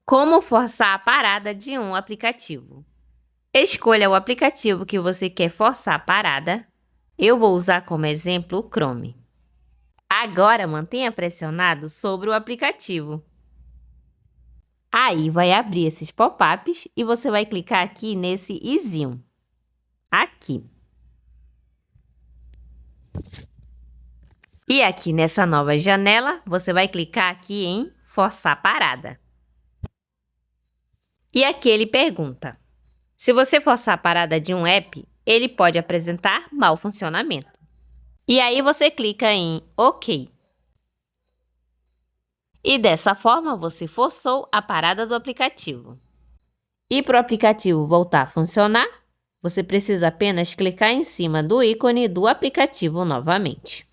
Como forçar a parada de um aplicativo? Escolha o aplicativo que você quer forçar a parada. Eu vou usar como exemplo o Chrome. Agora mantenha pressionado sobre o aplicativo. Aí vai abrir esses pop-ups e você vai clicar aqui nesse izinho. Aqui. E aqui nessa nova janela, você vai clicar aqui em forçar parada. E aqui ele pergunta: se você forçar a parada de um app, ele pode apresentar mau funcionamento. E aí você clica em OK. E dessa forma você forçou a parada do aplicativo. E para o aplicativo voltar a funcionar, você precisa apenas clicar em cima do ícone do aplicativo novamente.